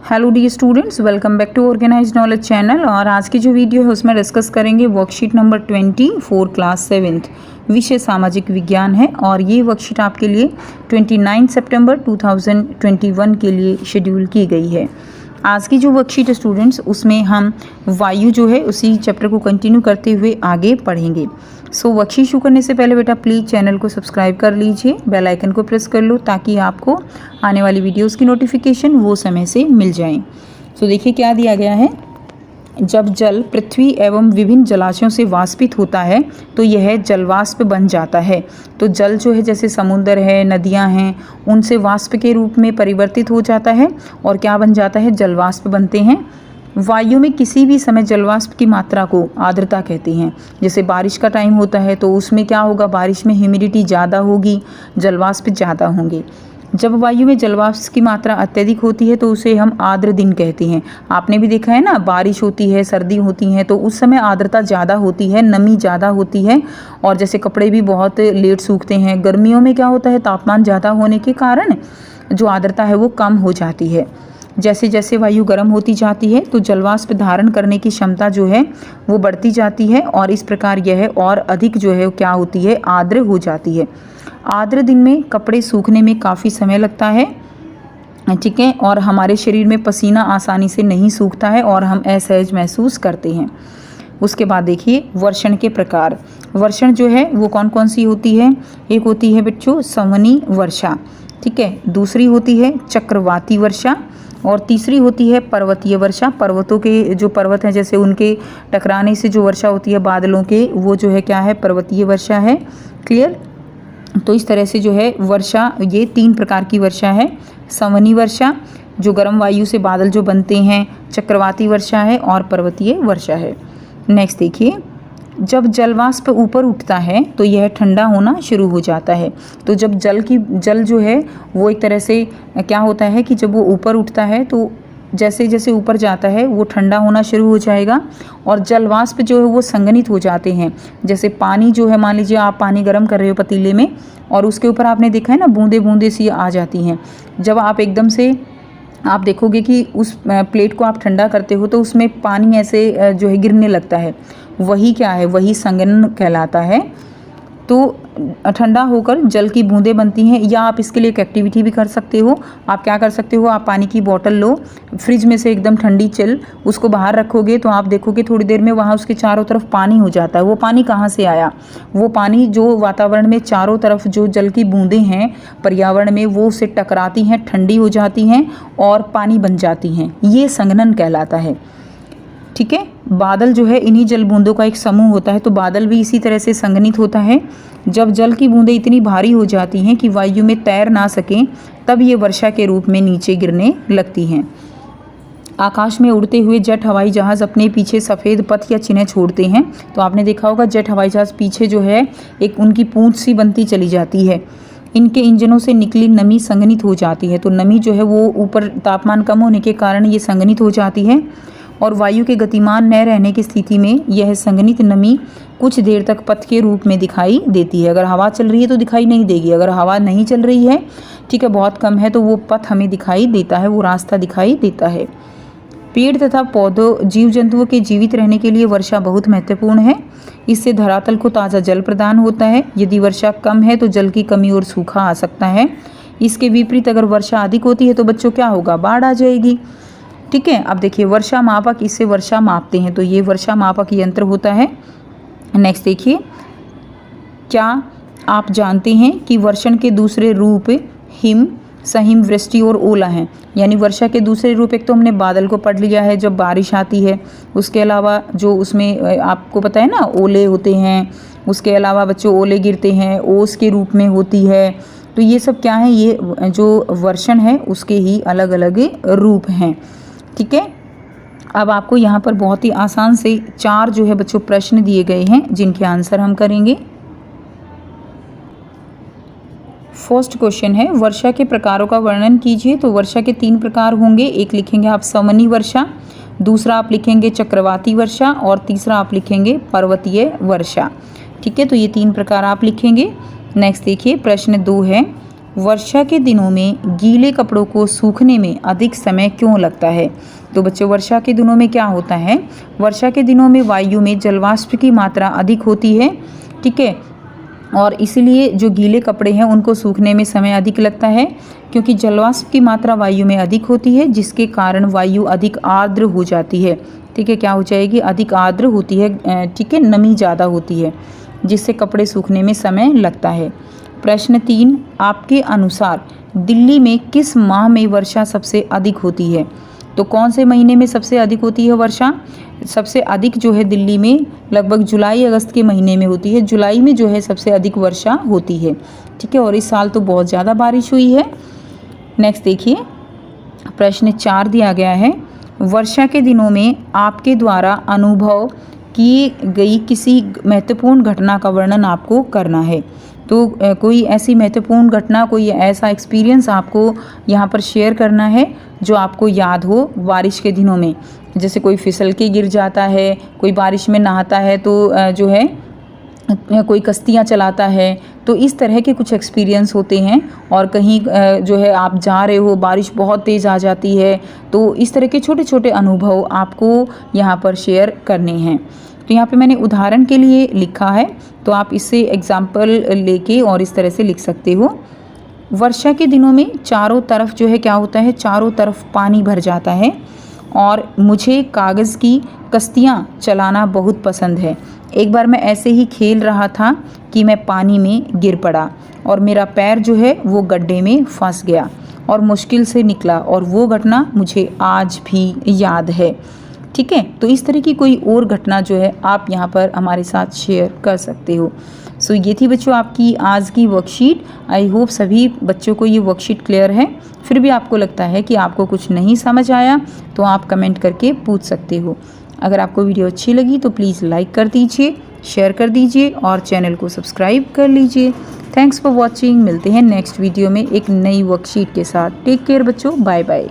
Hello the students, welcome back to organised knowledge channel. और आज की जो वीडियो है उसमें डिस्कस करेंगे वर्कशीट नंबर 24 क्लास 7th विषय सामाजिक विज्ञान है। और ये वर्कशीट आपके लिए 29 सितंबर 2021 के लिए शेड्यूल की गई है। आज की जो वर्कशीट है स्टूडेंट्स, उसमें हम वायु जो है उसी चैप्टर को कंटिन्यू करते हुए आगे पढ़ेंगे। सो वर्कशीट शुरू करने से पहले बेटा प्लीज़ चैनल को सब्सक्राइब कर लीजिए, बेल आइकन को प्रेस कर लो ताकि आपको आने वाली वीडियोस की नोटिफिकेशन वो समय से मिल जाए। सो देखिए क्या दिया गया है। जब जल पृथ्वी एवं विभिन्न जलाशयों से वाष्पित होता है तो यह जलवाष्प बन जाता है। तो जल जो है जैसे समुद्र है, नदियां हैं, उनसे वाष्प के रूप में परिवर्तित हो जाता है और क्या बन जाता है, जलवाष्प बनते हैं। वायु में किसी भी समय जलवाष्प की मात्रा को आर्द्रता कहते हैं। जैसे बारिश का टाइम होता है तो उसमें क्या होगा, बारिश में ह्यूमिडिटी ज़्यादा होगी, जलवाष्प ज़्यादा होंगे। जब वायु में जलवाष्प की मात्रा अत्यधिक होती है तो उसे हम आर्द्र दिन कहते हैं। आपने भी देखा है ना, बारिश होती है, सर्दी होती है तो उस समय आर्द्रता ज़्यादा होती है, नमी ज़्यादा होती है और जैसे कपड़े भी बहुत लेट सूखते हैं। गर्मियों में क्या होता है, तापमान ज़्यादा होने के कारण जो आर्द्रता है वो कम हो जाती है। जैसे जैसे वायु गर्म होती जाती है तो जलवाष्प धारण करने की क्षमता जो है वो बढ़ती जाती है और इस प्रकार यह और अधिक जो है क्या होती है, आर्द्र हो जाती है। आर्द्र दिन में कपड़े सूखने में काफ़ी समय लगता है, ठीक है, और हमारे शरीर में पसीना आसानी से नहीं सूखता है और हम असहज महसूस करते हैं। उसके बाद देखिए वर्षण के प्रकार। वर्षण जो है वो कौन कौन सी होती है। एक होती है बच्चों संवहनी वर्षा, ठीक है, दूसरी होती है चक्रवाती वर्षा और तीसरी होती है पर्वतीय वर्षा। पर्वतों के जो पर्वत हैं जैसे उनके टकराने से जो वर्षा होती है बादलों के, वो जो है क्या है, पर्वतीय वर्षा है। क्लियर। तो इस तरह से जो है वर्षा, ये 3 प्रकार की वर्षा है। संवहनी वर्षा जो गर्म वायु से बादल जो बनते हैं, चक्रवाती वर्षा है और पर्वतीय वर्षा है। नेक्स्ट देखिए, जब जलवाष्प ऊपर उठता है तो यह ठंडा होना शुरू हो जाता है। तो जब जल जो है वो एक तरह से क्या होता है कि जब वो ऊपर उठता है तो जैसे जैसे ऊपर जाता है वो ठंडा होना शुरू हो जाएगा और जलवाष्प जो है वो संघनित हो जाते हैं। जैसे पानी जो है, मान लीजिए आप पानी गर्म कर रहे हो पतीले में और उसके ऊपर आपने देखा है ना बूंदे बूंदे सी आ जाती हैं। जब आप एकदम से आप देखोगे कि उस प्लेट को आप ठंडा करते हो तो उसमें पानी ऐसे जो है गिरने लगता है, वही क्या है, वही संघनन कहलाता है। तो ठंडा होकर जल की बूंदें बनती हैं। या आप इसके लिए एक एक्टिविटी भी कर सकते हो। आप क्या कर सकते हो, आप पानी की बोतल लो, फ्रिज में से एकदम ठंडी चिल उसको बाहर रखोगे तो आप देखोगे थोड़ी देर में वहाँ उसके चारों तरफ पानी हो जाता है। वो पानी कहाँ से आया, वो पानी जो वातावरण में चारों तरफ जो जल की बूंदें हैं पर्यावरण में वो उससे टकराती हैं, ठंडी हो जाती हैं और पानी बन जाती हैं। ये संघनन कहलाता है, ठीक है। बादल जो है इन्हीं जल बूंदों का एक समूह होता है। तो बादल भी इसी तरह से संघनित होता है। जब जल की बूंदें इतनी भारी हो जाती हैं कि वायु में तैर ना सकें तब ये वर्षा के रूप में नीचे गिरने लगती हैं। आकाश में उड़ते हुए जेट हवाई जहाज़ अपने पीछे सफ़ेद पथ या चिन्ह छोड़ते हैं। तो आपने देखा होगा जेट हवाई जहाज़ पीछे जो है एक उनकी पूंछ सी बनती चली जाती है। इनके इंजनों से निकली नमी संघनित हो जाती है। तो नमी जो है वो ऊपर तापमान कम होने के कारण ये संघनित हो जाती है और वायु के गतिमान न रहने की स्थिति में यह संघनित नमी कुछ देर तक पथ के रूप में दिखाई देती है। अगर हवा चल रही है तो दिखाई नहीं देगी, अगर हवा नहीं चल रही है, ठीक है, बहुत कम है, तो वो पथ हमें दिखाई देता है, वो रास्ता दिखाई देता है। पेड़ तथा पौधों, जीव जंतुओं के जीवित रहने के लिए वर्षा बहुत महत्वपूर्ण है। इससे धरातल को ताज़ा जल प्रदान होता है। यदि वर्षा कम है तो जल की कमी और सूखा आ सकता है। इसके विपरीत अगर वर्षा अधिक होती है तो बच्चों क्या होगा, बाढ़ आ जाएगी, ठीक है। अब देखिए वर्षा मापक, इससे वर्षा मापते हैं तो ये वर्षा मापक यंत्र होता है। नेक्स्ट देखिए, क्या आप जानते हैं कि वर्षण के दूसरे रूप हिम, सहिम, वृष्टि और ओला हैं। यानी वर्षा के दूसरे रूप, एक तो हमने बादल को पढ़ लिया है जब बारिश आती है, उसके अलावा जो उसमें आपको पता है ना ओले होते हैं, उसके अलावा बच्चों ओले गिरते हैं, ओस के रूप में होती है। तो ये सब क्या है, ये जो वर्षण है उसके ही अलग अलग रूप हैं, ठीक है। अब आपको यहाँ पर बहुत ही आसान से 4 जो है बच्चों प्रश्न दिए गए हैं जिनके आंसर हम करेंगे। फर्स्ट क्वेश्चन है वर्षा के प्रकारों का वर्णन कीजिए। तो वर्षा के 3 प्रकार होंगे। एक लिखेंगे आप संवहनी वर्षा, दूसरा आप लिखेंगे चक्रवाती वर्षा और तीसरा आप लिखेंगे पर्वतीय वर्षा, ठीक है। तो ये 3 प्रकार आप लिखेंगे। नेक्स्ट देखिए प्रश्न 2 है वर्षा के दिनों में गीले कपड़ों को सूखने में अधिक समय क्यों लगता है? तो बच्चों, वर्षा के दिनों में क्या होता है, वर्षा के दिनों में वायु में जलवाष्प की मात्रा अधिक होती है, ठीक है, और इसलिए जो गीले कपड़े हैं उनको सूखने में समय अधिक लगता है, क्योंकि जलवाष्प की मात्रा वायु में अधिक होती है, जिसके कारण वायु अधिक आर्द्र हो जाती है, ठीक है, क्या हो जाएगी, अधिक आर्द्र होती है, ठीक है, नमी ज़्यादा होती है, जिससे कपड़े सूखने में समय लगता है। प्रश्न 3, आपके अनुसार दिल्ली में किस माह में वर्षा सबसे अधिक होती है? तो कौन से महीने में सबसे अधिक होती है वर्षा? सबसे अधिक जो है दिल्ली में लगभग जुलाई अगस्त के महीने में होती है। जुलाई में जो है सबसे अधिक वर्षा होती है, ठीक है, और इस साल तो बहुत ज़्यादा बारिश हुई है। नेक्स्ट देखिए, प्रश्न 4 दिया गया है, वर्षा के दिनों में आपके द्वारा अनुभव की गई किसी महत्वपूर्ण घटना का वर्णन आपको करना है। तो कोई ऐसी महत्वपूर्ण घटना, कोई ऐसा एक्सपीरियंस आपको यहाँ पर शेयर करना है जो आपको याद हो बारिश के दिनों में। जैसे कोई फिसल के गिर जाता है, कोई बारिश में नहाता है, तो जो है कोई कश्तियाँ चलाता है, तो इस तरह के कुछ एक्सपीरियंस होते हैं। और कहीं जो है आप जा रहे हो, बारिश बहुत तेज़ आ जाती है, तो इस तरह के छोटे छोटे अनुभव आपको यहाँ पर शेयर करने हैं। तो यहाँ पे मैंने उदाहरण के लिए लिखा है, तो आप इससे एग्जाम्पल लेके और इस तरह से लिख सकते हो। वर्षा के दिनों में चारों तरफ जो है क्या होता है, चारों तरफ पानी भर जाता है और मुझे कागज़ की कश्तियाँ चलाना बहुत पसंद है। एक बार मैं ऐसे ही खेल रहा था कि मैं पानी में गिर पड़ा और मेरा पैर जो है वो गड्ढे में फंस गया और मुश्किल से निकला, और वो घटना मुझे आज भी याद है, ठीक है। तो इस तरह की कोई और घटना जो है आप यहाँ पर हमारे साथ शेयर कर सकते हो। सो ये थी बच्चों आपकी आज की वर्कशीट। आई होप सभी बच्चों को ये वर्कशीट क्लियर है। फिर भी आपको लगता है कि आपको कुछ नहीं समझ आया तो आप कमेंट करके पूछ सकते हो। अगर आपको वीडियो अच्छी लगी तो प्लीज़ लाइक कर दीजिए, शेयर कर दीजिए और चैनल को सब्सक्राइब कर लीजिए। Thanks for watching. मिलते हैं नेक्स्ट वीडियो में एक नई वर्कशीट के साथ। टेक केयर बच्चों, बाय बाय।